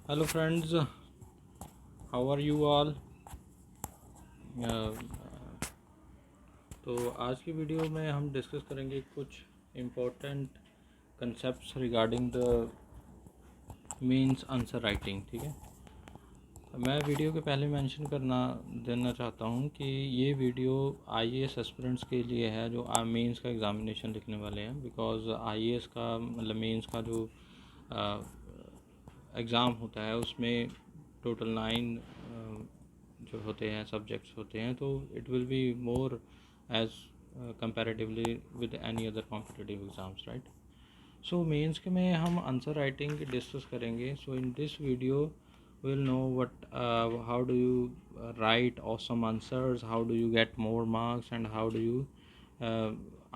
Hello friends, how are you all. तो आज की वीडियो में हम डिस्कस करेंगे कुछ important concepts regarding the mains answer writing. ठीक है, मैं वीडियो के पहले मेंशन करना देना चाहता हूँ कि ये वीडियो आईएएस एस्पिरेंट्स के लिए है जो मीन्स का एग्ज़ामिनेशन लिखने वाले हैं। बिकॉज़ आईएएस का मतलब मीन्स का जो एग्ज़ाम होता है उसमें टोटल 9 जो होते हैं सब्जेक्ट्स होते हैं, तो it will be more as comparatively with any other competitive exams, right. So mains के में हम आंसर राइटिंग डिस्कस करेंगे। So in this video we'll know what how do you write awesome answers, how do you get more marks, and how do you uh,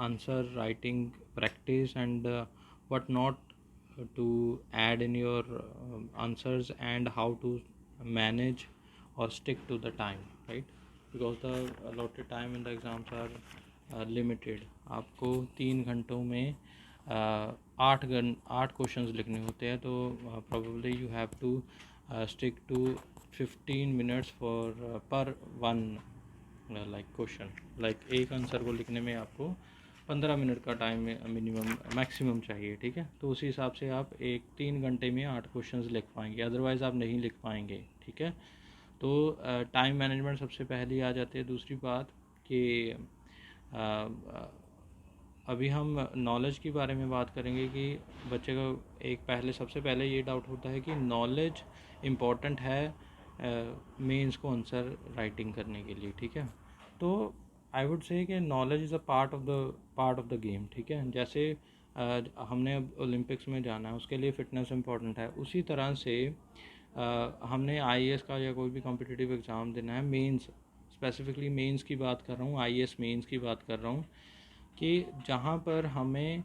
answer writing practice, and what not to add in your answers, and how to manage or stick to the time, right? Because the allotted time in the exams are limited. आपको 3 घंटों में 8 questions लिखने होते हैं, तो probably you have to stick to 15 minutes for per one like question. Like एक answer को लिखने में आपको 15 मिनट का टाइम मिनिमम मैक्सिमम चाहिए। ठीक है, तो उसी हिसाब से आप 3 घंटे में 8 क्वेश्चंस लिख पाएंगे, अदरवाइज़ आप नहीं लिख पाएंगे। ठीक है, तो टाइम मैनेजमेंट सबसे पहले आ जाती है। दूसरी बात कि अभी हम नॉलेज के बारे में बात करेंगे कि बच्चे को सबसे पहले ये डाउट होता है कि नॉलेज इम्पॉर्टेंट है मेंस को आंसर राइटिंग करने के लिए। ठीक है, तो आई वुड से कि knowledge is a part of the game. ठीक है, जैसे हमने अब ओलंपिक्स में जाना है, उसके लिए फ़िटनेस इम्पॉर्टेंट है, उसी तरह से हमने आईएएस का या कोई भी कॉम्पिटिटिव एग्ज़ाम देना है, मेंस स्पेसिफिकली मेंस की बात कर रहा हूँ, आईएएस मेंस की बात कर रहा हूँ, कि जहाँ पर हमें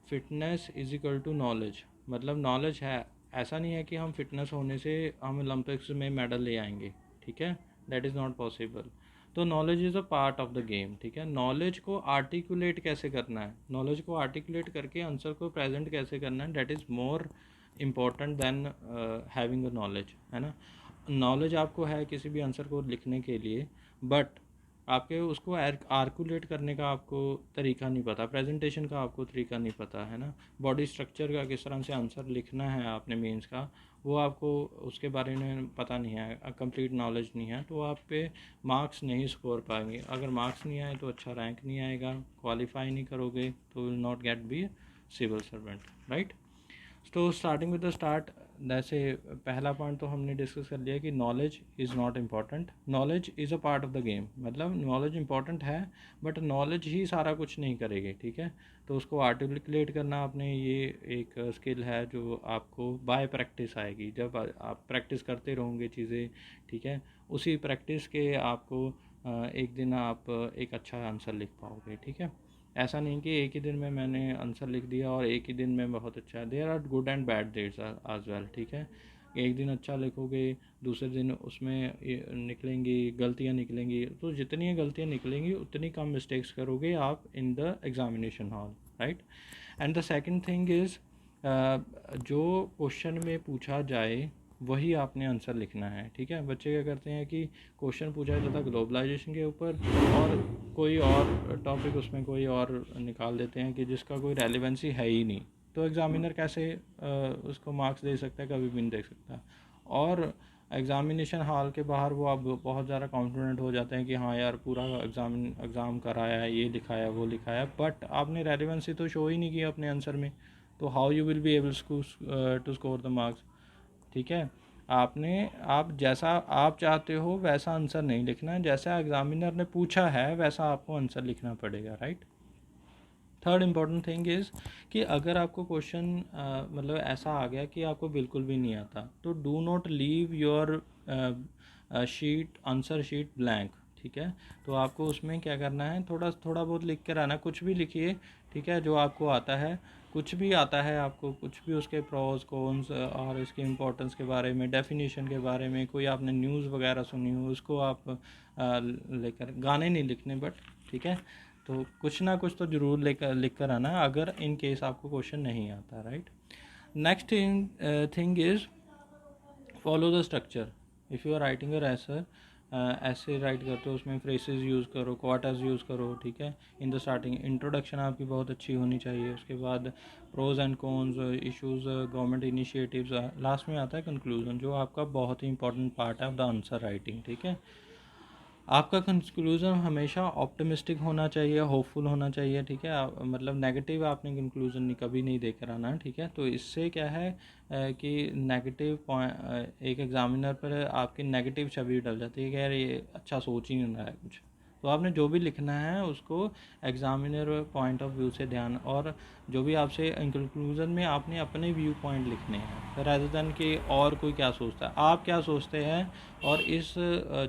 fitness is equal to knowledge, मतलब नॉलेज है। ऐसा नहीं है कि हम फिटनेस होने से हम ओलंपिक्स में मेडल ले आएंगे। ठीक है, दैट इज़ नॉट पॉसिबल। तो knowledge is a part of the game. ठीक है, नॉलेज को आर्टिकुलेट कैसे करना है, नॉलेज को आर्टिकुलेट करके आंसर को प्रेजेंट कैसे करना है, that is more important than having a knowledge, है ना। नॉलेज आपको है किसी भी आंसर को लिखने के लिए, बट आपके उसको आर्कुलेट करने का आपको तरीका नहीं पता, प्रेजेंटेशन का आपको तरीका नहीं पता, है ना। बॉडी स्ट्रक्चर का किस तरह से आंसर लिखना है आपने मेंस का, वो आपको उसके बारे में पता नहीं है, कंप्लीट नॉलेज नहीं है, तो आप पे मार्क्स नहीं स्कोर पाएंगे। अगर मार्क्स नहीं आए तो अच्छा रैंक नहीं आएगा, क्वालिफाई नहीं करोगे तो will not get be civil servant, right. तो स्टार्टिंग विद द स्टार्ट, जैसे पहला पॉइंट तो हमने डिस्कस कर लिया कि knowledge is not important, knowledge is a part of the game. मतलब नॉलेज इम्पॉर्टेंट है, बट नॉलेज ही सारा कुछ नहीं करेगी। ठीक है, तो उसको आर्टिकुलेट करना आपने, ये एक स्किल है जो आपको बाय प्रैक्टिस आएगी, जब आप प्रैक्टिस करते रहोगे चीज़ें। ठीक है, उसी प्रैक्टिस के आपको एक दिन आप एक अच्छा आंसर लिख पाओगे। ठीक है, ऐसा नहीं कि एक ही दिन में मैंने आंसर लिख दिया और एक ही दिन में बहुत अच्छा। There are good and bad days as well. ठीक है, एक दिन अच्छा लिखोगे, दूसरे दिन उसमें निकलेंगी गलतियाँ निकलेंगी, तो जितनी गलतियाँ निकलेंगी उतनी कम मिस्टेक्स करोगे आप in the examination hall, right. And the second thing is, जो क्वेश्चन में पूछा जाए वही आपने आंसर लिखना है। ठीक है, बच्चे क्या करते हैं कि क्वेश्चन पूछा जाता है ग्लोबलाइजेशन के ऊपर, और कोई और टॉपिक उसमें कोई और निकाल देते हैं कि जिसका कोई रेलिवेंसी है ही नहीं, तो एग्ज़ामिनर कैसे उसको मार्क्स दे सकता है, कभी भी नहीं दे सकता। और एग्ज़ामिनेशन हॉल के बाहर वो आप बहुत ज़्यादा कॉन्फिडेंट हो जाते हैं कि हाँ यार पूरा एग्ज़ाम कराया है, ये लिखाया वो लिखाया, बट आपने रेलिवेंसी तो शो ही नहीं की अपने आंसर में, तो how you will be able to score the marks. ठीक है, आप जैसा आप चाहते हो वैसा आंसर नहीं लिखना है, जैसा एग्जामिनर ने पूछा है वैसा आपको आंसर लिखना पड़ेगा, right. Third important thing is कि अगर आपको क्वेश्चन मतलब ऐसा आ गया कि आपको बिल्कुल भी नहीं आता, तो do not leave your sheet answer sheet blank. ठीक है, तो आपको उसमें क्या करना है, थोड़ा थोड़ा बहुत लिख कर आना, कुछ भी लिखिए। ठीक है, जो आपको आता है, कुछ भी आता है आपको, कुछ भी उसके प्रोज कॉन्स और इसके इम्पोर्टेंस के बारे में, डेफिनेशन के बारे में, कोई आपने न्यूज़ वगैरह सुनी हो उसको आप लेकर, गाने नहीं लिखने बट। ठीक है, तो कुछ ना कुछ तो ज़रूर लिख कर आना अगर इन केस आपको क्वेश्चन नहीं आता, right. Next thing is follow the structure. If you are writing a essay, ऐसे राइट करते हो उसमें फ्रेसेस यूज़ करो, क्वार्टर्स यूज़ करो, ठीक है। इन द स्टार्टिंग इंट्रोडक्शन आपकी बहुत अच्छी होनी चाहिए। उसके बाद pros and cons, issues, government initiatives, last में आता है कंक्लूजन, जो आपका बहुत ही इंपॉर्टेंट पार्ट है ऑफ द आंसर राइटिंग, ठीक है। आपका कंक्लूज़न हमेशा ऑप्टिमिस्टिक होना चाहिए, होपफुल होना चाहिए, ठीक है। मतलब नेगेटिव आपने कंक्लूज़न नहीं कभी नहीं देकर आना, ठीक है। तो इससे क्या है कि नेगेटिव पॉइंट एक एग्जामिनर पर आपकी नेगेटिव छवि डल जाती है कि यार ये अच्छा सोच ही नहीं रहा है कुछ। तो आपने जो भी लिखना है उसको एग्जामिनर पॉइंट ऑफ व्यू से ध्यान, और जो भी आपसे कंक्लूज़न में आपने अपने व्यू पॉइंट लिखने हैं rather दैन कि और कोई क्या सोचता है, आप क्या सोचते हैं। और इस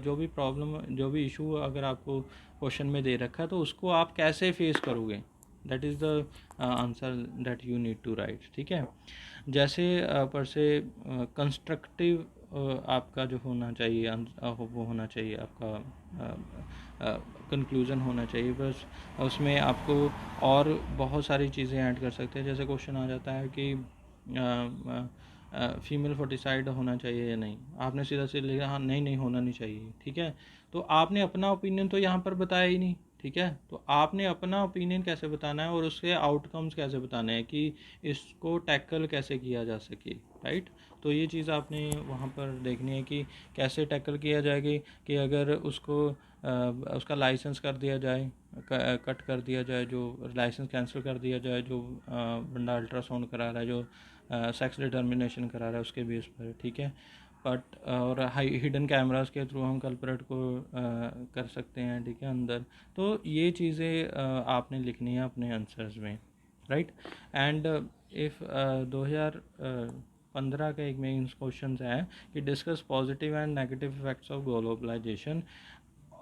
जो भी प्रॉब्लम, जो भी इशू अगर आपको क्वेश्चन में दे रखा है तो उसको आप कैसे फेस करोगे, that is the answer that you need to write, ठीक है। जैसे पर से कंस्ट्रक्टिव आपका जो होना चाहिए वो होना चाहिए आपका कंक्लूज़न होना चाहिए। बस उसमें आपको और बहुत सारी चीज़ें ऐड कर सकते हैं। जैसे क्वेश्चन आ जाता है कि फीमेल फोर्टिसाइड होना चाहिए या नहीं, आपने सीधा सीधा लिखा हाँ नहीं नहीं होना नहीं चाहिए, ठीक है। तो आपने अपना ओपिनियन तो यहाँ पर बताया ही नहीं, ठीक है। तो आपने अपना ओपिनियन कैसे बताना है और उसके आउटकम्स कैसे बताने हैं कि इसको टैकल कैसे किया जा सके, राइट। तो ये चीज़ आपने वहाँ पर देखनी है कि कैसे टैकल किया जाएगी, कि अगर उसको उसका लाइसेंस कर दिया जाए, कट कर दिया जाए, जो लाइसेंस कैंसिल कर दिया जाए, जो बंदा अल्ट्रासाउंड करा रहा है, जो सेक्स डिटर्मिनेशन करा रहा है उसके बेस पर, ठीक है। बट और हाई हिडन कैमरास के थ्रू हम कल्परेट को कर सकते हैं, ठीक है, अंदर। तो ये चीज़ें आपने लिखनी है अपने आंसर्स में, राइट। एंड इफ़ 2015 का एक मेन क्वेश्चन है कि discuss positive and negative effects of globalisation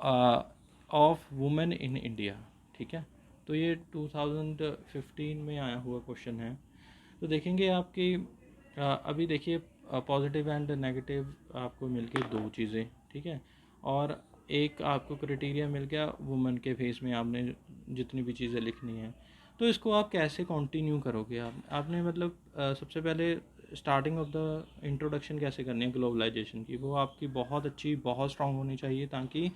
of women in India, ठीक है। तो ये 2015 में आया हुआ क्वेश्चन है। तो देखेंगे आपकी अभी देखिए पॉजिटिव एंड नेगेटिव आपको मिल के दो चीज़ें, ठीक है। और एक आपको क्राइटेरिया मिल गया वुमेन के फेस में आपने जितनी भी चीज़ें लिखनी है। तो इसको आप कैसे कंटिन्यू करोगे, आपने मतलब सबसे पहले स्टार्टिंग ऑफ द इंट्रोडक्शन कैसे करनी है ग्लोबलाइजेशन की, वो आपकी बहुत अच्छी, बहुत स्ट्रांग होनी चाहिए, ताकि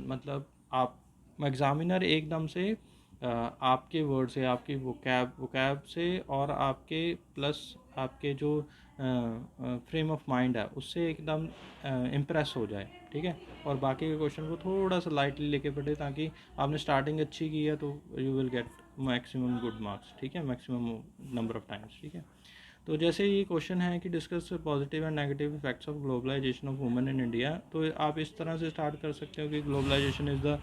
मतलब आप एग्ज़ामिनर एकदम से आपके वर्ड से, आपकी वोकैब से और आपके प्लस आपके जो फ्रेम ऑफ माइंड है उससे एकदम इम्प्रेस हो जाए, ठीक है। और बाकी के क्वेश्चन को थोड़ा सा लाइटली लेके पढ़े, ताकि आपने स्टार्टिंग अच्छी की है तो you will get maximum good marks, ठीक है, मैक्सिमम नंबर ऑफ टाइम्स, ठीक है। तो जैसे ये क्वेश्चन है कि discuss positive and negative effects of globalisation of women in India, तो आप इस तरह से स्टार्ट कर सकते हो कि globalisation is the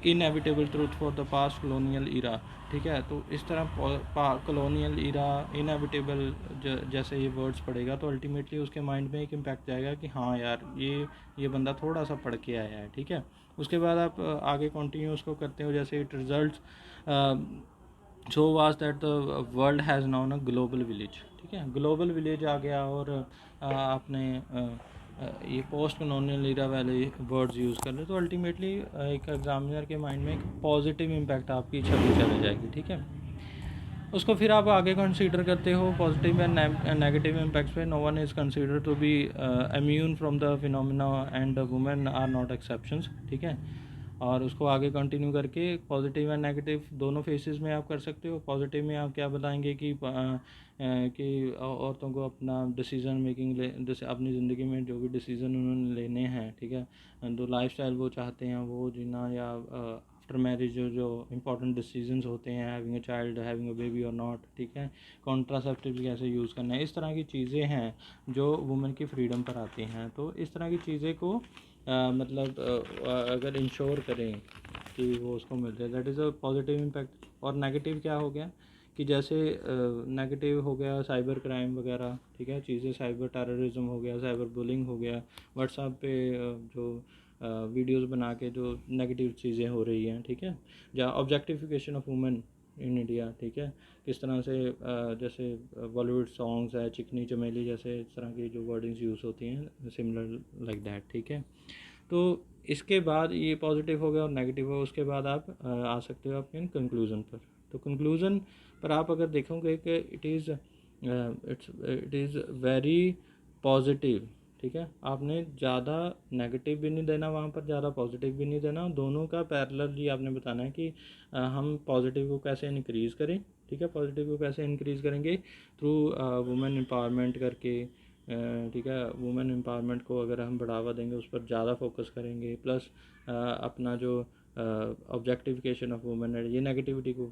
inevitable truth for the past colonial era, ठीक है। तो इस तरह कॉलोनियल ईरा, इनएविटेबल जैसे ये वर्ड्स पढ़ेगा तो अल्टीमेटली उसके माइंड में एक इम्पैक्ट जाएगा कि हाँ यार ये बंदा थोड़ा सा पढ़ के आया है, ठीक है। उसके बाद आप आगे कंटिन्यू उसको करते हो, जैसे it result so was that the world has now a global village, ठीक है। ग्लोबल विलेज आ गया, और आपने ये पोस्ट कॉलोनियल एरा वाले वर्ड्स यूज़ कर ले, तो अल्टीमेटली एक एग्जामिनर के माइंड में एक पॉजिटिव इम्पैक्ट आपकी छवि चली जाएगी, ठीक है। उसको फिर आप आगे कंसीडर करते हो पॉजिटिव एंड नेगेटिव इम्पैक्ट्स पे। No one is consider to be immune from the phenomena and women are not exceptions, ठीक है। और उसको आगे कंटिन्यू करके पॉजिटिव एंड नेगेटिव दोनों फेसेस में आप कर सकते हो। पॉजिटिव में आप क्या बताएंगे कि औरतों को अपना डिसीज़न मेकिंग अपनी ज़िंदगी में जो भी डिसीज़न उन्होंने लेने हैं, ठीक है, जो लाइफस्टाइल वो चाहते हैं वो जीना, या आफ्टर मैरिज जो इंपॉर्टेंट डिसीजंस होते हैं, having a child, having a baby और नॉट, ठीक है, कॉन्ट्रासेप्टिव कैसे यूज़ करना है, इस तरह की चीज़ें हैं जो वुमेन की फ्रीडम पर आती हैं। तो इस तरह की चीज़ें को मतलब अगर इंश्योर करें कि वो उसको मिल जाए, that is a positive impact. और नेगेटिव क्या हो गया कि जैसे नेगेटिव हो गया साइबर क्राइम वगैरह, ठीक है, चीज़ें, साइबर टेररिज्म हो गया, साइबर बुलिंग हो गया, व्हाट्सएप पे जो वीडियोस बना के जो नेगेटिव चीज़ें हो रही हैं, ठीक है, या objectification of women in India, ठीक है, किस तरह से जैसे बॉलीवुड सॉन्ग्स है, चिकनी चमेली जैसे इस तरह की जो वर्डिंग्स यूज़ होती हैं, सिमिलर लाइक दैट, ठीक है। तो इसके बाद ये पॉजिटिव हो गया और नेगेटिव हो, उसके बाद आप आ सकते हो आपके कंक्लूज़न पर। तो कंक्लूज़न पर आप अगर देखोगे कि it is it is very positive, ठीक है। आपने ज़्यादा नेगेटिव भी नहीं देना वहाँ पर, ज़्यादा पॉजिटिव भी नहीं देना, दोनों का पैरेलली आपने बताना है कि हम पॉजिटिव को कैसे इंक्रीज़ करें, ठीक है। पॉजिटिव को कैसे इंक्रीज़ करेंगे, थ्रू वुमेन एम्पावरमेंट करके, ठीक है। वुमेन एम्पावरमेंट को अगर हम बढ़ावा देंगे, उस पर ज़्यादा फोकस करेंगे, प्लस अपना जो ऑब्जेक्टिफिकेशन ऑफ वुमेन है, ये नेगेटिविटी को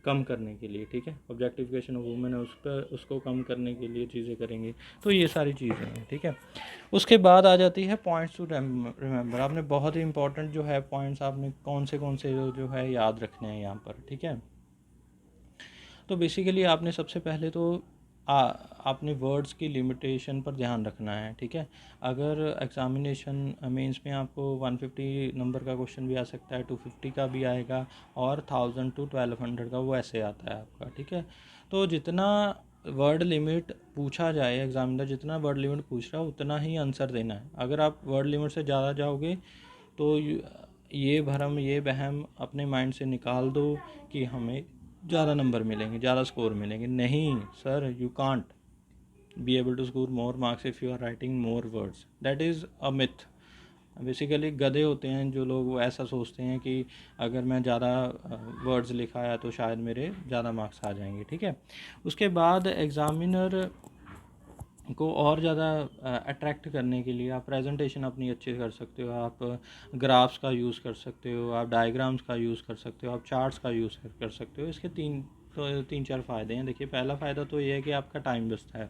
कम करने के लिए, ठीक है। ऑब्जेक्टिफिकेशन ऑफ वुमेन है, उस पर उसको कम करने के लिए चीज़ें करेंगे। तो ये सारी चीज़ें हैं, ठीक है। उसके बाद आ जाती है पॉइंट्स टू रिमेंबर। आपने बहुत ही इंपॉर्टेंट जो है पॉइंट्स आपने कौन से जो है याद रखने हैं यहाँ पर, ठीक है। तो बेसिकली आपने सबसे पहले तो अपने वर्ड्स की लिमिटेशन पर ध्यान रखना है, ठीक है। अगर एग्ज़ामिनेशन मेंस में आपको 150 नंबर का क्वेश्चन भी आ सकता है, 250 का भी आएगा, और 1000 to 1200 का वो ऐसे आता है आपका, ठीक है। तो जितना वर्ड लिमिट पूछा जाए, एग्जामिनर जितना वर्ड लिमिट पूछ रहा है उतना ही आंसर देना है। अगर आप वर्ड लिमिट से ज़्यादा जाओगे तो ये भरम, ये वहम अपने माइंड से निकाल दो कि हमें ज़्यादा नंबर मिलेंगे, ज़्यादा स्कोर मिलेंगे। नहीं sir, you can't be able to score more marks if you are writing more words, that is a myth. Basically गधे होते हैं जो लोग, वो ऐसा सोचते हैं कि अगर मैं ज़्यादा वर्ड्स लिखा है तो शायद मेरे ज़्यादा मार्क्स आ जाएंगे, ठीक है। उसके बाद एग्ज़ामिनर को और ज़्यादा अट्रैक्ट करने के लिए आप प्रेजेंटेशन अपनी अच्छी कर सकते हो, आप ग्राफ्स का यूज़ कर सकते हो, आप डायग्राम्स का यूज़ कर सकते हो, आप चार्ट्स का यूज़ कर सकते हो। इसके तीन चार फ़ायदे हैं। देखिए, पहला फ़ायदा तो ये है कि आपका टाइम बचता है,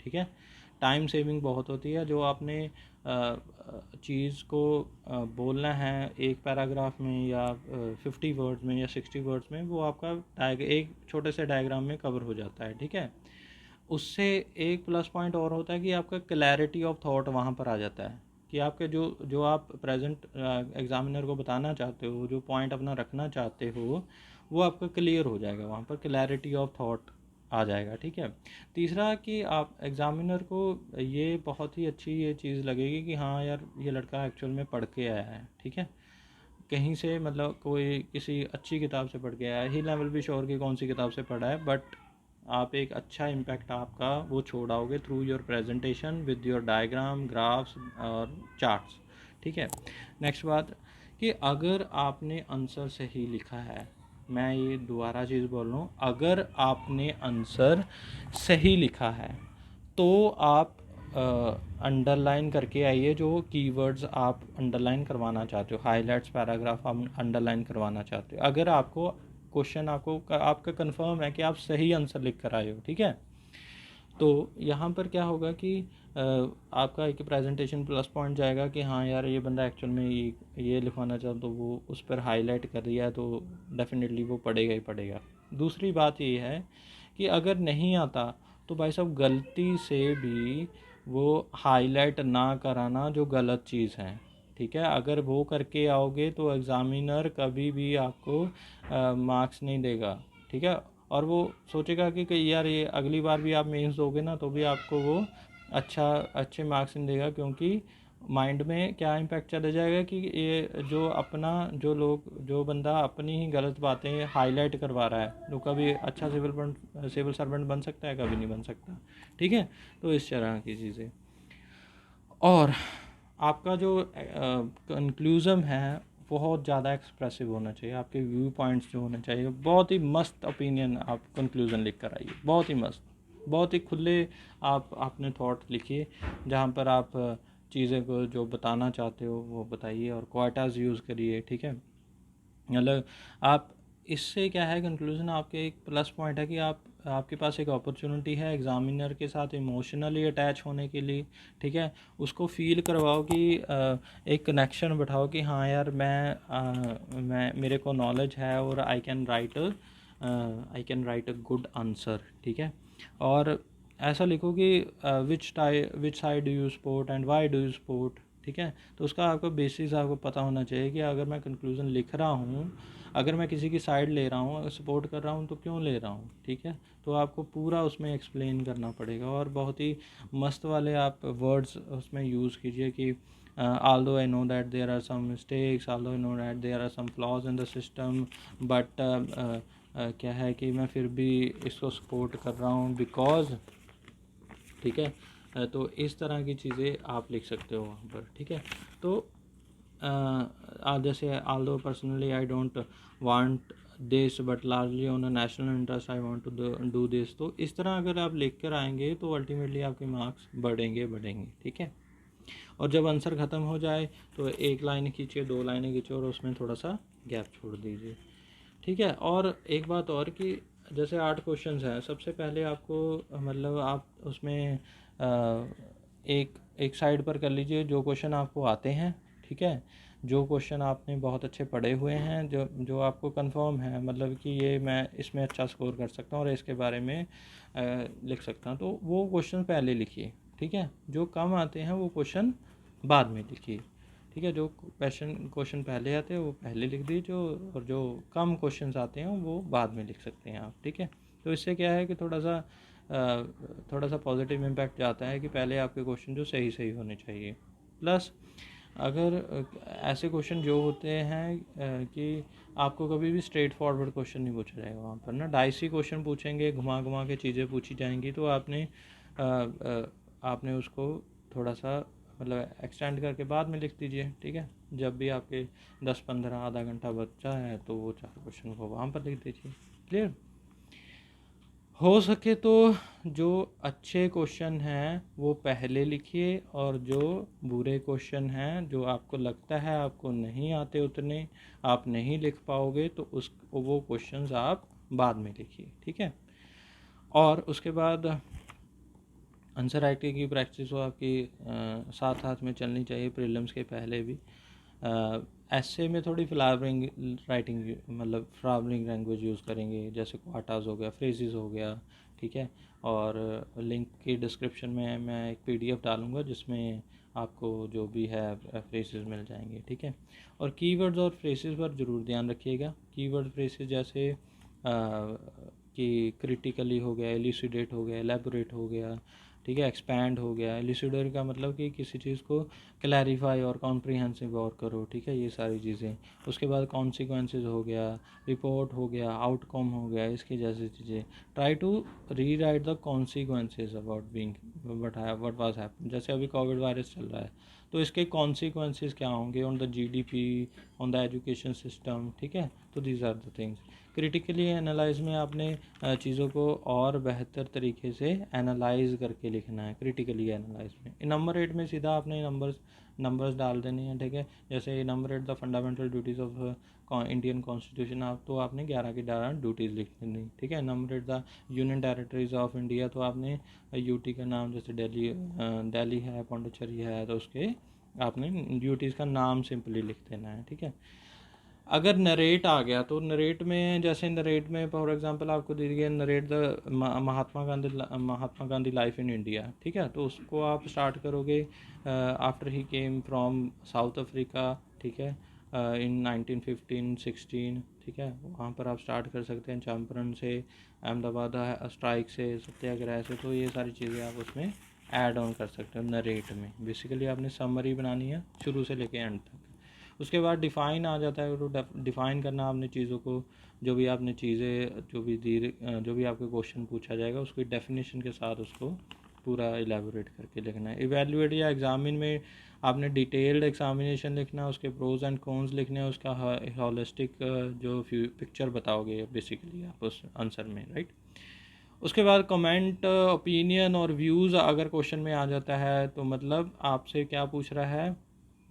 ठीक है। टाइम सेविंग बहुत होती है। जो आपने चीज़ को बोलना है एक पैराग्राफ में या 50 वर्ड्स में या 60 वर्ड्स में, वो आपका एक छोटे से डायग्राम में कवर हो जाता है, ठीक है। उससे एक प्लस पॉइंट और होता है कि आपका क्लैरिटी ऑफ थॉट वहाँ पर आ जाता है, कि आपके जो आप प्रेजेंट एग्जामिनर को बताना चाहते हो, जो पॉइंट अपना रखना चाहते हो, वो आपका क्लियर हो जाएगा, वहाँ पर क्लैरिटी ऑफ थॉट आ जाएगा, ठीक है। तीसरा कि आप एग्जामिनर को ये बहुत ही अच्छी ये चीज़ लगेगी कि हाँ यार, ये लड़का एक्चुअल में पढ़ के आया है, ठीक है। कहीं से मतलब कोई किसी अच्छी किताब से पढ़ के आया है, ही लेवल भी श्योर कि कौन सी किताब से पढ़ा है, बट आप एक अच्छा इम्पैक्ट आपका वो छोड़ाओगे through your presentation with your diagram, graphs और चार्ट्स, ठीक है। नेक्स्ट बात कि अगर आपने आंसर सही लिखा है, मैं ये दोबारा चीज़ बोल रहा हूँ, अगर आपने आंसर सही लिखा है तो आप अंडरलाइन करके आइए जो कीवर्ड्स आप अंडरलाइन करवाना चाहते हो, हाइलाइट्स पैराग्राफ आप अंडरलाइन करवाना चाहते हो। अगर आपको क्वेश्चन आपका कंफर्म है कि आप सही आंसर लिख कर आए हो, ठीक है, तो यहाँ पर क्या होगा कि आपका एक प्रेजेंटेशन प्लस पॉइंट जाएगा कि हाँ यार, ये बंदा एक्चुअल में ये लिखवाना चाहता, तो वो उस पर हाईलाइट कर दिया है, तो डेफिनेटली वो पढ़ेगा ही पढ़ेगा। दूसरी बात ये है कि अगर नहीं आता तो भाई साहब गलती से भी वो हाईलाइट ना कराना जो गलत चीज़ है, ठीक है। अगर वो करके आओगे तो एग्ज़ामिनर कभी भी आपको मार्क्स नहीं देगा, ठीक है। और वो सोचेगा कि यार, ये अगली बार भी आप मेंस दोगे ना तो भी आपको वो अच्छे मार्क्स नहीं देगा, क्योंकि माइंड में क्या इम्पैक्ट चला जाएगा कि ये जो बंदा अपनी ही गलत बातें हाईलाइट करवा रहा है, तो कभी अच्छा सिविल सर्वेंट बन सकता है? कभी नहीं बन सकता, ठीक है। तो इस तरह की चीज़ें। और आपका जो कंक्लूज़न है बहुत ज़्यादा एक्सप्रेसिव होना चाहिए, आपके व्यू पॉइंट्स जो होने चाहिए, बहुत ही मस्त ओपिनियन आप कंक्लूज़न लिख कर आइए, बहुत ही मस्त, बहुत ही खुले आप अपने थॉट लिखिए, जहाँ पर आप चीज़ें को जो बताना चाहते हो वो बताइए, और क्वाटाज यूज़ करिए, ठीक है। मतलब आप इससे क्या है, कंक्लूजन आपके एक प्लस पॉइंट है कि आपके पास एक अपॉर्चुनिटी है एग्ज़ामिनर के साथ इमोशनली अटैच होने के लिए, ठीक है। उसको फील करवाओ कि एक कनेक्शन बैठाओ कि हाँ यार, मैं मेरे को नॉलेज है और I can write a good answer, ठीक है। और ऐसा लिखो कि which side do you support and why do you support, ठीक है। तो उसका आपको बेसिस आपको पता होना चाहिए कि अगर मैं कंक्लूज़न लिख रहा हूँ, अगर मैं किसी की साइड ले रहा हूँ, सपोर्ट कर रहा हूँ, तो क्यों ले रहा हूँ, ठीक है। तो आपको पूरा उसमें एक्सप्लेन करना पड़ेगा, और बहुत ही मस्त वाले आप वर्ड्स उसमें यूज़ कीजिए कि although I know that there are some mistakes, although I know that there are some flaws in the system, but क्या है कि मैं फिर भी इसको सपोर्ट कर रहा हूँ बिकॉज़, ठीक है। तो इस तरह की चीज़ें आप लिख सकते हो वहाँ पर, ठीक है। तो जैसे although personally I don't want this but largely on a national interest I want to do this, तो इस तरह अगर आप लिख कर आएंगे तो अल्टीमेटली आपके मार्क्स बढ़ेंगे, ठीक है। और जब आंसर ख़त्म हो जाए तो एक लाइन खींचिए, 2 लाइनें खींचिए और उसमें थोड़ा सा गैप छोड़ दीजिए, ठीक है। और एक बात और कि जैसे 8 क्वेश्चंस हैं, सबसे पहले आपको मतलब आप उसमें एक एक साइड पर कर लीजिए जो क्वेश्चन आपको आते हैं, ठीक है। जो क्वेश्चन आपने बहुत अच्छे पढ़े हुए हैं, जो जो आपको कंफर्म है, मतलब कि ये मैं इसमें अच्छा स्कोर कर सकता हूँ और इसके बारे में लिख सकता हूँ, तो वो क्वेश्चन पहले लिखिए, ठीक है। जो कम आते हैं वो क्वेश्चन बाद में लिखिए, ठीक है। जो क्वेश्चन पहले आते हैं वो पहले लिख दीजिए, और जो कम क्वेश्चंस आते हैं वो बाद में लिख सकते हैं आप, ठीक है। तो इससे क्या है कि थोड़ा सा पॉजिटिव इम्पैक्ट जाता है कि पहले आपके क्वेश्चन जो सही होने चाहिए। प्लस अगर ऐसे क्वेश्चन जो होते हैं कि आपको कभी भी स्ट्रेट फॉरवर्ड क्वेश्चन नहीं पूछा जाएगा, वहाँ पर ना डाइसी क्वेश्चन पूछेंगे, घुमा घुमा के चीज़ें पूछी जाएंगी, तो आपने उसको थोड़ा सा मतलब एक्सटेंड करके बाद में लिख दीजिए, ठीक है। जब भी आपके 10-15 आधा घंटा बचा है तो वो 4 क्वेश्चन को वहाँ पर लिख दीजिए। क्लियर? हो सके तो जो अच्छे क्वेश्चन हैं वो पहले लिखिए, और जो बुरे क्वेश्चन हैं, जो आपको लगता है आपको नहीं आते उतने, आप नहीं लिख पाओगे, तो वो क्वेश्चंस आप बाद में लिखिए, ठीक है। और उसके बाद आंसर राइटिंग की प्रैक्टिस हो आपकी साथ साथ में चलनी चाहिए प्रीलिम्स के पहले भी। ऐसे में थोड़ी फ्लावरिंग राइटिंग, मतलब फ्लावरिंग लैंग्वेज यूज़ करेंगे, जैसे क्वाटाज हो गया, फ्रेजेस हो गया, ठीक है। और लिंक की डिस्क्रिप्शन में मैं एक PDF डालूंगा जिसमें आपको जो भी है फ्रेजेस मिल जाएंगे, ठीक है। और कीवर्ड्स और फ्रेजेस पर ज़रूर ध्यान रखिएगा। कीवर्ड फ्रेजेस जैसे कि क्रिटिकली हो गया, एलिसिडेट हो गया, एलेबोरेट हो गया, ठीक है, एक्सपैंड हो गया। एलिसिडेट का मतलब कि किसी चीज़ को क्लैरिफाई और कॉम्प्रिहेंसिव और करो, ठीक है, ये सारी चीज़ें। उसके बाद कॉन्सिक्वेंसेस हो गया, रिपोर्ट हो गया, आउटकम हो गया, इसकी जैसी चीज़ें। Try to rewrite the consequences about being what was happen. जैसे अभी कोविड वायरस चल रहा है, तो इसके कॉन्सिक्वेंसेज क्या होंगे on the GDP, on the education system, ठीक है। तो these are the things. Critically analyse में आपने चीज़ों को और बेहतर तरीके से एनालाइज करके लिखना है। क्रिटिकली एनालाइज में नंबर 8 में सीधा आपने नंबर्स डाल देने हैं, ठीक है। जैसे number 8 the fundamental duties of Indian constitution, तो आपने 11 की 11 ड्यूटीज़ लिख देनी, ठीक है। Number 8 the union territories of India, तो आपने UT का नाम, जैसे दिल्ली है, पौंडीचेरी है, तो उसके आपने ड्यूटीज़ का नाम सिंपली लिख देना है, ठीक है। अगर नरेट आ गया तो नरेट में, जैसे नरेट में फॉर एग्जांपल आपको दे दिया narrate the Mahatma Gandhi life in India, ठीक है। तो उसको आप स्टार्ट करोगे after he came from south Africa, ठीक है, इन 1915-16, ठीक है। वहाँ पर आप स्टार्ट कर सकते हैं चंपारण से, अहमदाबाद स्ट्राइक से, सत्याग्रह से। तो ये सारी चीज़ें आप उसमें ऐड ऑन कर सकते हो नरेट में। बेसिकली आपने समरी बनानी है शुरू से लेके एंड तक। उसके बाद डिफ़ाइन आ जाता है, तो डिफ़ाइन करना आपने चीज़ों को, जो भी आपने चीज़ें जो भी आपके क्वेश्चन पूछा जाएगा उसकी डेफिनेशन के साथ उसको पूरा एलेबोरेट करके लिखना है। इवैल्यूएट या एग्जामिन में आपने डिटेल्ड एग्जामिनेशन लिखना है, उसके प्रोज एंड कॉन्स लिखने हैं, उसका हॉलिस्टिक जो पिक्चर बताओगे बेसिकली आप उस आंसर में, राइट। उसके बाद कमेंट, ओपिनियन और व्यूज़ अगर क्वेश्चन में आ जाता है, तो मतलब आपसे क्या पूछ रहा है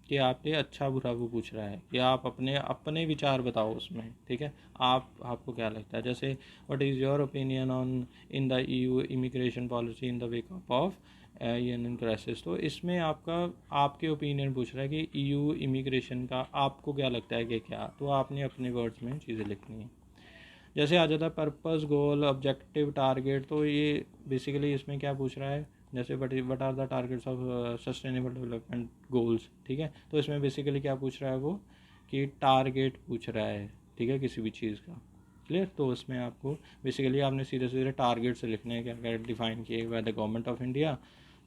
कि आपके अच्छा बुरा वो पूछ रहा है कि आप अपने विचार बताओ उसमें, ठीक है। आपको क्या लगता है, जैसे what is your opinion on in the EU immigration policy in the wake of in crisis. तो इसमें आपके ओपिनियन पूछ रहा है कि EU इमिग्रेशन का आपको क्या लगता है कि क्या, तो आपने अपने वर्ड्स में चीज़ें लिखनी है। जैसे आ जाता है पर्पस, गोल, ऑब्जेक्टिव, टारगेट, तो ये बेसिकली इसमें क्या पूछ रहा है, जैसे what are the targets of sustainable development goals, ठीक है। तो इसमें बेसिकली क्या पूछ रहा है वो, कि टारगेट पूछ रहा है, ठीक है, किसी भी चीज़ का। क्लियर? तो उसमें आपको बेसिकली आपने सीधे सीधे टारगेट से लिखने हैं, क्या क्या डिफाइन किए by the government of India,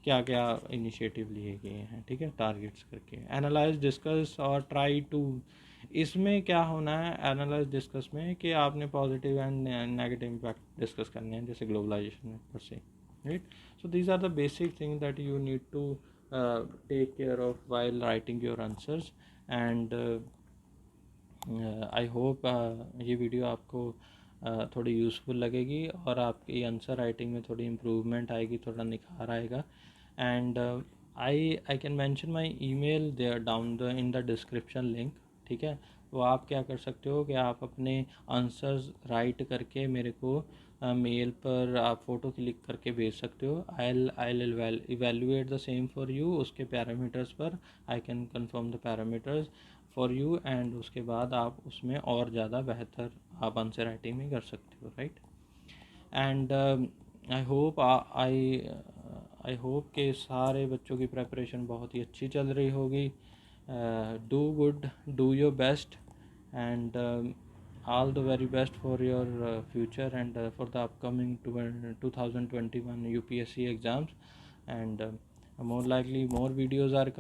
क्या क्या इनिशिएटिव लिए गए हैं, ठीक है, टारगेट्स करके। एनालाइज, डिस्कस और ट्राई टू इसमें क्या होना है एनालाइज डिस्कस में कि आपने positive and negative impact discuss करने हैं, जैसे ग्लोबलाइजेशन पर से, right. So these are the basic thing that you need to take care of while writing your answers. And I hope ये वीडियो आपको थोड़ी यूज़फुल लगेगी और आपकी आंसर राइटिंग में थोड़ी इम्प्रूवमेंट आएगी, थोड़ा निखार आएगा. And I can mention my email there down the in the description link. ठीक है, तो आप क्या कर सकते हो कि आप अपने आंसर्स राइट करके मेरे को मेल पर आप फ़ोटो क्लिक करके भेज सकते हो. I evaluate the same for you. उसके पैरामीटर्स पर I can confirm the parameters for you, and उसके बाद आप उसमें और ज़्यादा बेहतर आप आंसर राइटिंग में कर सकते हो, राइट. एंड आई होप कि सारे बच्चों की प्रेपरेशन बहुत ही अच्छी चल रही होगी. Do good, do your best, and all the very best for your future and for the upcoming 2021 UPSC exams. And more likely more videos are